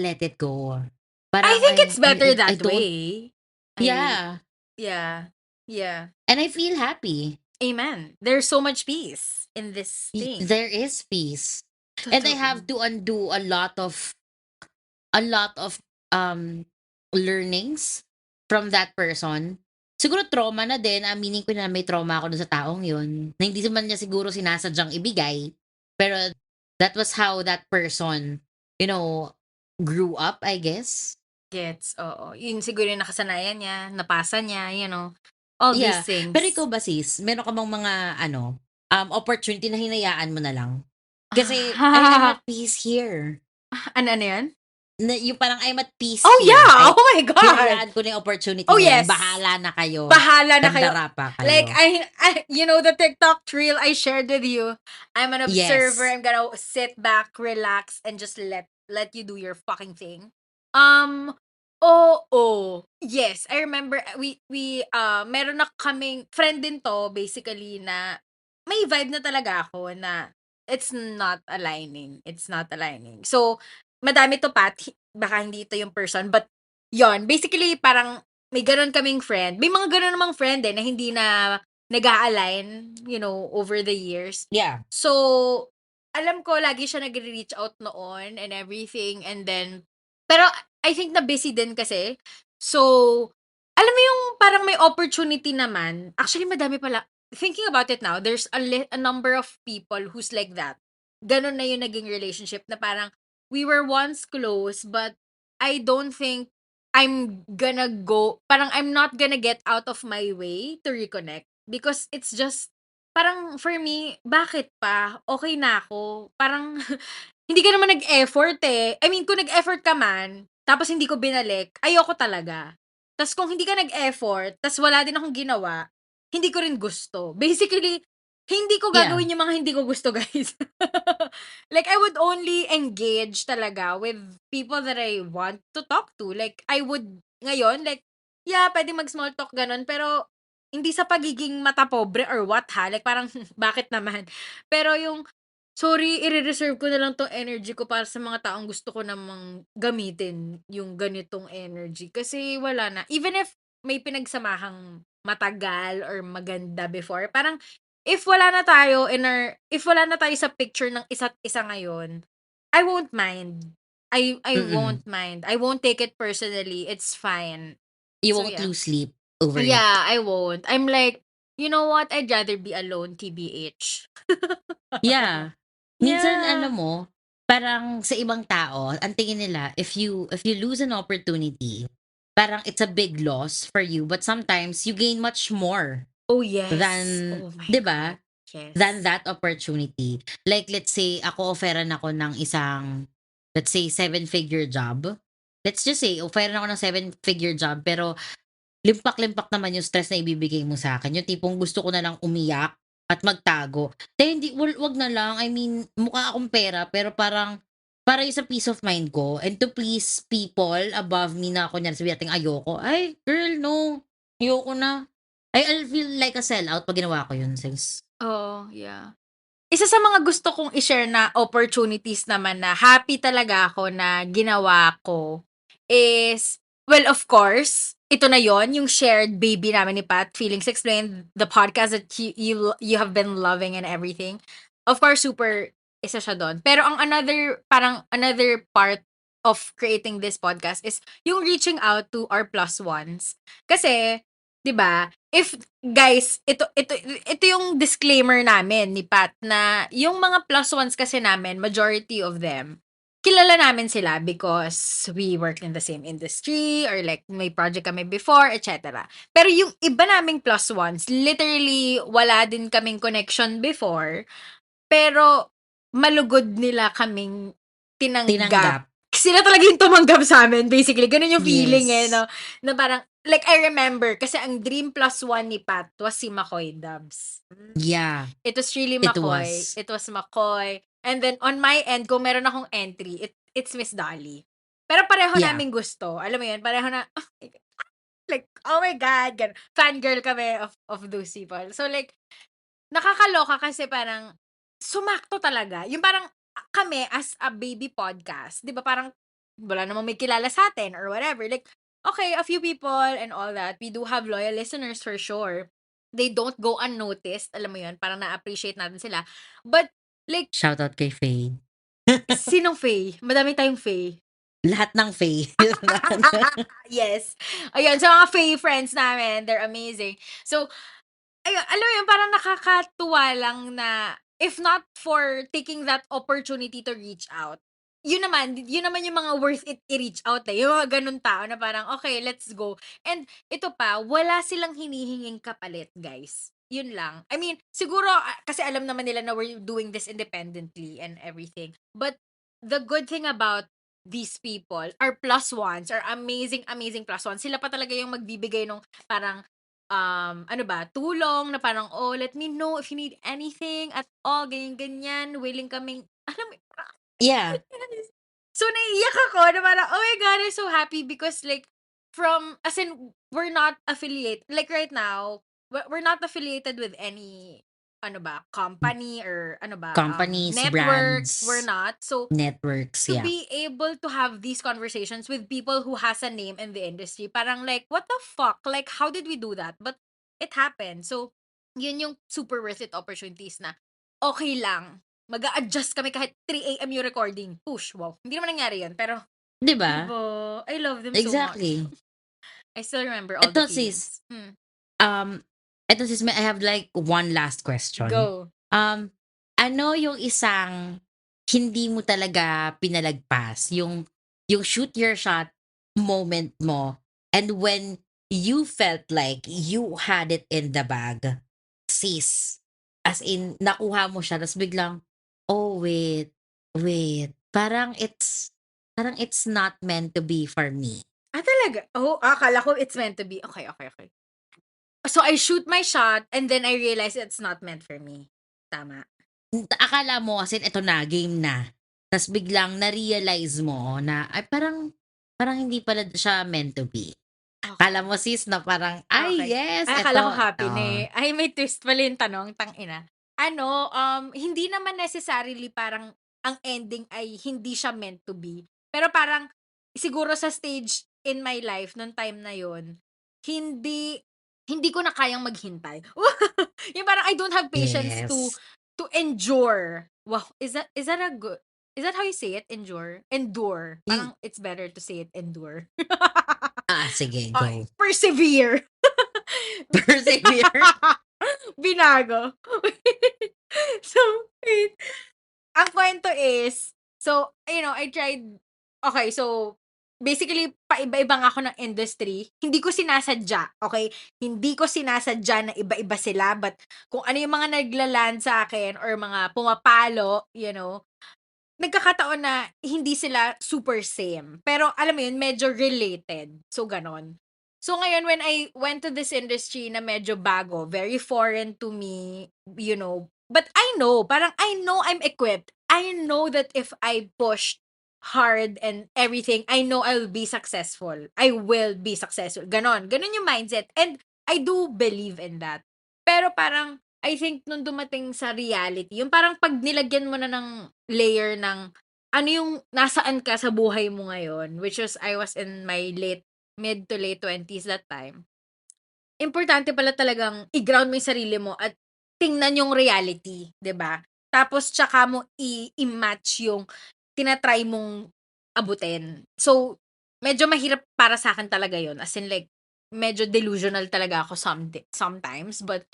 let it go. I Parang think it's better I that don't way. yeah, Yeah. Yeah. and I feel happy. Amen. There's so much peace in this thing. There is peace. And I have Totoo. to undo a lot of um learnings from that person. Siguro trauma na din, aminin ko na may trauma ako dun sa taong yun, na hindi naman niya siguro sinasadyang ibigay, pero that was how that person, you know, grew up, I guess. Gets, oo. Yun siguro yung nakasanayan niya, napasa niya, all these Yeah. Pero ikaw things. ba sis, meron ka bang mga ano, opportunity na hinayaan mo na lang? Kasi I'm at peace here. Ano yan? Na yung parang I'm at peace Oh, here. yeah! Oh my God! Hinayaan ko na yung opportunity Oh, na yun. yes! Bahala na kayo. Bahala na kayo. Tandara pa kayo. Like, the TikTok reel I shared with you, I'm an observer. Yes. I'm gonna sit back, relax, and just let you do your fucking thing. Oo. Yes, I remember meron na kaming friend din to basically na may vibe na talaga ako na it's not aligning. It's not aligning. So, madami to Pat, baka hindi ito yung person, but yon basically parang may gano'n kaming friend. May mga gano'n namang friend na hindi na nag-a-align, over the years. Yeah. So, alam ko lagi siya nagre-reach out noon and everything and then pero I think na busy din kasi. So, alam mo yung parang may opportunity naman. Actually, madami pala. Thinking about it now, there's a number of people who's like that. Ganon na yung naging relationship na parang we were once close but I don't think parang I'm not gonna get out of my way to reconnect because it's just parang for me, bakit pa? Okay na ako. Parang hindi ka naman nag-effort, eh. I mean, kung nag-effort ka man, tapos hindi ko binalik, ayoko talaga. Tas kung hindi ka nag-effort, tas wala din akong ginawa, hindi ko rin gusto. Basically, hindi ko Yeah. gagawin yung mga hindi ko gusto, guys. Like, I would only engage talaga with people that I want to talk to. Like, I would, ngayon, like, yeah, pwede mag-small talk, ganun, pero hindi sa pagiging mata pobre or what, ha? Like, parang, bakit naman? Pero yung, sorry, ire-reserve ko na lang 'tong energy ko para sa mga taong gusto ko namang gamitin yung ganitong energy. Kasi wala na. Even if may pinagsamahang matagal or maganda before, parang if wala na tayo sa picture ng isa't isa ngayon, I won't mind. I Mm-mm. won't mind. I won't take it personally. It's fine. You So, won't yeah. lose sleep over it. Yeah, I won't. I'm like, you know what? I'd rather be alone, TBH. Yeah. Minsan Yeah. ano mo, parang sa ibang tao, ang tingin nila if you lose an opportunity, parang it's a big loss for you, but sometimes you gain much more Oh, yes. than, Oh my 'di God. ba? Than Yes. that opportunity. Like let's say ako offeran ako ng isang, let's say 7-figure job. Let's just say offeran ako ng 7-figure job pero limpak-limpak naman yung stress na ibibigay mo sa akin. Yung tipong gusto ko na lang umiyak at magtago. Hindi, wag na lang. I mean, mukha akong pera pero parang para yung sa peace of mind ko and to please people above me na kunyari sabihin natin ayoko. Ay, girl, no. Ayoko na. I'll feel like a sellout pag ginawa ko yun, sis. Oh, yeah. Isa sa mga gusto kong i-share na opportunities naman na happy talaga ako na ginawa ko is, well, of course, ito na yon yung shared baby namin ni Pat, Feelings Explained, the podcast that you have been loving and everything. Of course, super isa siya doon. Pero ang another part of creating this podcast is yung reaching out to our plus ones. Kasi, 'di ba? If guys, ito yung disclaimer namin ni Pat na yung mga plus ones kasi namin, majority of them, kilala namin sila because we worked in the same industry or like may project kami before, etc. Pero yung iba naming plus ones, literally wala din kaming connection before, pero malugod nila kaming tinanggap. Tinanggap. Sila talaga yung tumanggap sa amin, basically. Ganun yung feeling Yes. no? Na parang, like I remember, kasi ang dream plus one ni Pat was si McCoy Dubs. Yeah. It was really It McCoy. was. It was McCoy. And then on my end, kung meron akong entry, it's Miss Dolly. Pero pareho Yeah. namin gusto. Alam mo yun, pareho na, like, oh my God, ganun. Fangirl kami of those people. So like, nakakaloka kasi parang, sumakto talaga. Yung parang, kami as a baby podcast, di ba parang, wala namang may kilala sa atin or whatever. Like, okay, a few people and all that. We do have loyal listeners for sure. They don't go unnoticed. Alam mo yun, parang na-appreciate natin sila. But, like, Shout out kay Faye. sinong Faye? Madami tayong Faye. Lahat ng Faye. Yes. Ayun, sa mga Faye friends namin, they're amazing. So, ayun, alam mo yun, parang nakakatuwa lang na, if not for taking that opportunity to reach out, yun naman yung mga worth it i-reach out yung mga ganun tao na parang, okay, let's go. And ito pa, wala silang hinihinging kapalit, guys. Yun lang. I mean, siguro, kasi alam naman nila na we're doing this independently and everything. But, the good thing about these people, our plus ones, are amazing, amazing plus ones. Sila pa talaga yung magbibigay nung parang, ano ba, tulong na parang, oh, let me know if you need anything at all, ganyan-ganyan, willing kaming, alam mo, Yeah. so, naiiyak ako na parang, oh my God, I'm so happy because like, as in, we're not affiliated, like right now, we're not affiliated with any, ano ba, company or ano ba, Companies, networks, brands, we're not. So, networks, to yeah. be able to have these conversations with people who has a name in the industry, parang like, what the fuck? Like, how did we do that? But it happened. So, yun yung super worth it opportunities na okay lang. Mag-a-adjust kami kahit 3 a.m. yung recording. Push, wow. Hindi naman nangyari yun, pero, Di ba? diba? I love them Exactly. so much. I still remember all Ito, the feelings. sis. Ito, sis, I have like one last question. Go. Ano yung isang hindi mo talaga pinalagpas? Yung shoot your shot moment mo and when you felt like you had it in the bag, sis, as in, nakuha mo siya, tapos biglang, oh, wait, parang it's not meant to be for me. Talaga? Oh, akala ko it's meant to be. Okay. So, I shoot my shot and then I realize it's not meant for me. Tama. Akala mo kasi ito na, game na. Tapos biglang na-realize mo na, ay parang hindi pala siya meant to be. Akala mo sis na parang, ay Okay. yes, Ay, akala ko eto. happy na eh. Ay, may twist pala yung tanong, tangina. Hindi naman necessarily parang ang ending ay hindi siya meant to be. Pero parang, siguro sa stage in my life, nung time na yon, hindi ko na kayang maghintay. Yung parang I don't have patience Yes. to endure. Wow, is that a good, is that how you say it? Endure? Endure. Parang it's better to say it endure. Sige, go. Persevere. Persevere. Binago. So, wait. Ang kwento is, so, I tried, okay, so, basically, paiba-iba nga ako ng industry. Hindi ko sinasadya, okay? Hindi ko sinasadya na iba-iba sila, but kung ano yung mga naglaland sa akin or mga pumapalo, nagkakataon na hindi sila super same. Pero, alam mo yun, medyo related. So, ganon. So, ngayon, when I went to this industry na medyo bago, very foreign to me, but I know I'm equipped. I know that if I pushed hard and everything, I know I'll be successful. I will be successful. Ganon. Ganon yung mindset. And I do believe in that. Pero parang, I think nung dumating sa reality, yung parang pag nilagyan mo na ng layer ng ano yung nasaan ka sa buhay mo ngayon, which was I was in my mid to late 20s that time. Importante pala talagang i-ground mo yung sarili mo at tingnan yung reality, 'di ba? Tapos tsaka mo i-match yung tinatry mong abutin. So, medyo mahirap para sa akin talaga yon. As in like, medyo delusional talaga ako sometimes. But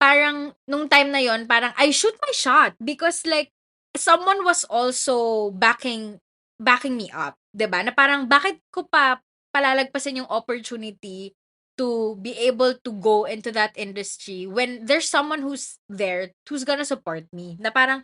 parang nung time na yon, parang I shoot my shot because like someone was also backing me up, 'di ba? Na parang bakit ko pa palalagpasin yung opportunity to be able to go into that industry when there's someone who's there who's gonna support me. Na parang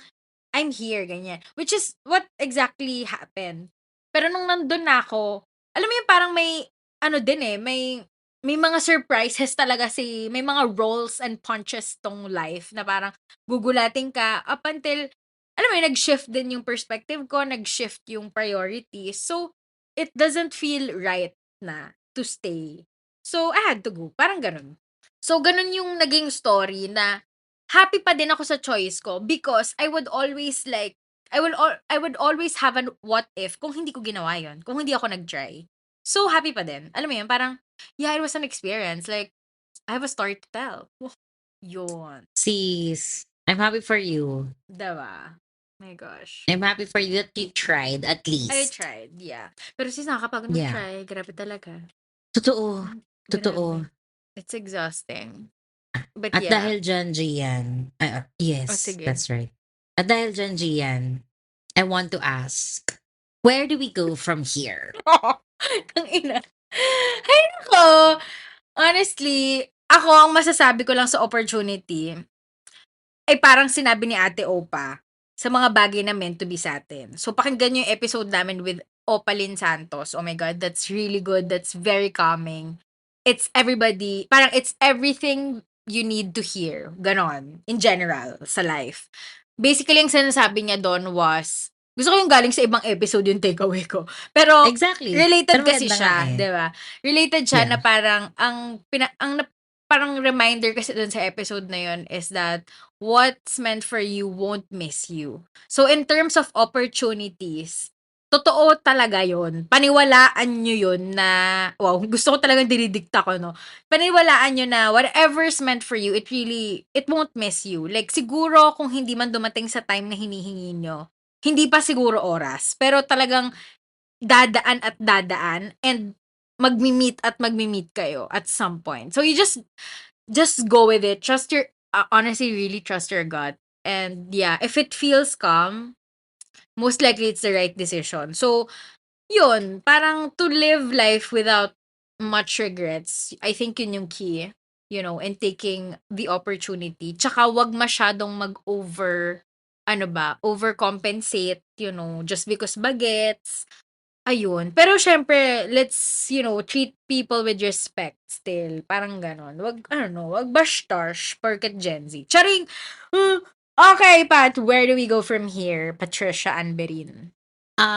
I'm here, ganyan. Which is what exactly happened. Pero nung nandun na ako, alam mo yung parang may, ano din eh, may mga surprises talaga may mga rolls and punches tong life na parang gugulating ka up until, alam mo yun, nag-shift din yung perspective ko, nag-shift yung priorities. So, it doesn't feel right na to stay. So, I had to go. Parang ganun. So, ganun yung naging story na happy pa din ako sa choice ko because I would always like I would always have an what if kung hindi ko ginawa yon, kung hindi ako nag-try. So, happy pa din. Alam mo yun, parang, yeah, it was an experience. Like, I have a story to tell. Yun. Sis, I'm happy for you. Diba? My gosh. I'm happy for you that you tried at least. I tried, yeah. Pero sis, nakakapagod Yeah. mag-try. Grabe talaga. Totoo. Totoo. Grabe. It's exhausting. But At yeah. dahil dyan, Gian, yes, sige. that's right. At dahil dyan, Gian, I want to ask, where do we go from here? Ang ina. Ay, nako. Honestly, ako ang masasabi ko lang sa opportunity, ay parang sinabi ni Ate Opa sa mga bagay na meant to be sa atin. So, pakinggan yung episode namin with Opalyn Santos. Oh my God, that's really good. That's very calming. It's parang it's everything you need to hear. Ganon. In general, sa life. Basically, ang sinasabi niya doon was, gusto ko yung galing sa ibang episode yung takeaway ko. Pero, Exactly. related Pero kasi maganda siya, nga eh. 'di ba? Related siya Yeah. na parang parang reminder kasi dun sa episode na yun is that what's meant for you won't miss you. So in terms of opportunities, totoo talaga yun. Paniwalaan nyo yun na, wow, gusto ko talagang dinidikta ko, no? Paniwalaan nyo na whatever's meant for you, it won't miss you. Like, siguro kung hindi man dumating sa time na hinihingi nyo, hindi pa siguro oras. Pero talagang dadaan at dadaan and magmi-meet kayo at some point. So you just go with it. Trust honestly, really trust your gut. And yeah, if it feels calm, most likely it's the right decision. So, yun, parang to live life without much regrets, I think yun yung key, and taking the opportunity. Tsaka wag masyadong overcompensate, just because bagets. Ayun. Pero syempre, let's, treat people with respect still. Parang ganon. Wag bash-tash porket Gen Z. Charing! Okay, Pat, where do we go from here? Patricia and Berin.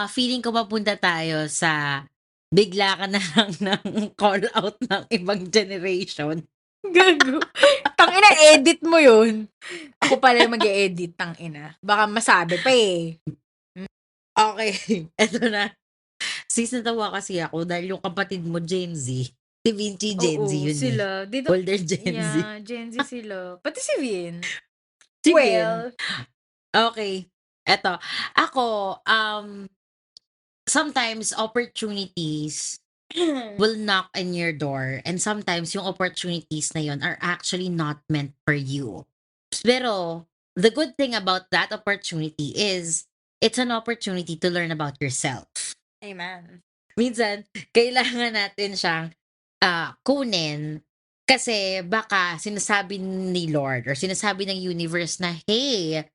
Feeling ko mapunta tayo sa bigla ka na lang ng call out ng ibang generation. Gago. Tangina, edit mo yun. Ako pala yung mag-edit, tangina. Baka masabi pa eh. Okay, eto na. Sis, natawa kasi ako dahil yung kapatid mo, Gen Z. Si Vinci, Gen Z Oo, yun sila. eh. Dito, Older Gen Z. yeah, Gen Z sila. Pati si Vin. Si Well, Okay. Eto. Ako, sometimes opportunities will knock on your door and sometimes yung opportunities na yun are actually not meant for you. Pero the good thing about that opportunity is it's an opportunity to learn about yourself. amen. Minsan, kailangan natin siyang kunin kasi baka sinasabi ni Lord or sinasabi ng universe na, hey,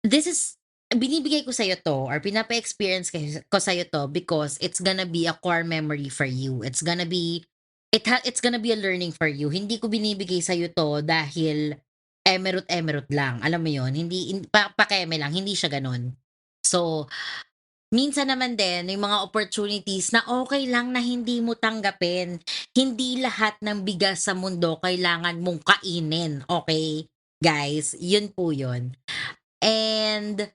this is, binibigay ko sa'yo to or pinapa-experience ko sa'yo to because it's gonna be a core memory for you. It's gonna be, it's gonna be a learning for you. Hindi ko binibigay sa'yo to dahil emerald lang. Alam mo yon, hindi, pakeme lang, hindi siya ganun. So, minsan naman din, yung mga opportunities na okay lang na hindi mo tanggapin. Hindi lahat ng bigas sa mundo kailangan mong kainin, okay? Guys, yun po yun. And,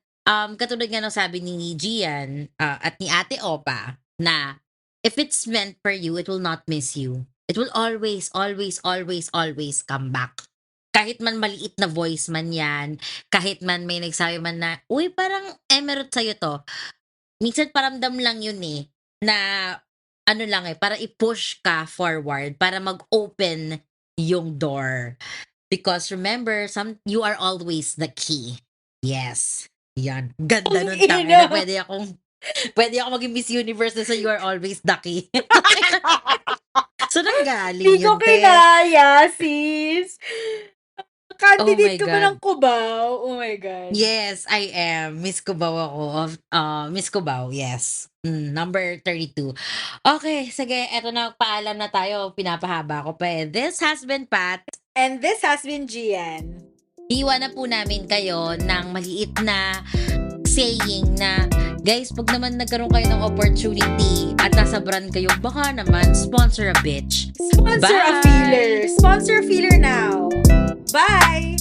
katulad nga ng sabi ni Gian, at ni Ate Opa, na if it's meant for you, it will not miss you. It will always, always, always, always come back. Kahit man maliit na voice man yan, kahit man may nagsabi man na, uy, parang emerald sa'yo to. Minsan paramdam lang yun eh, na ano lang eh, para i-push ka forward, para mag-open yung door. Because remember, you are always the key. Yes. Yan. Ganda nun, Ang tangina. ina. Pwede ako maging Miss Universe na sa you are always the key. So, nanggaling Hindi ko yun, te. kinaya, sis. Oh my Candidate ka ba God. ng Cubao? Oh my God. Yes, I am. Miss Cubao ako. Miss Cubao, yes. Number 32. Okay, sige. Eto na, paalam na tayo. Pinapahaba ko pa eh. This has been Pat. And this has been Gian. Iwan na po namin kayo ng maliit na saying na, guys, pag naman nagkaroon kayo ng opportunity at nasa brand kayo, baka naman sponsor a bitch. Sponsor a Bye! feeler. Sponsor a feeler now. Bye!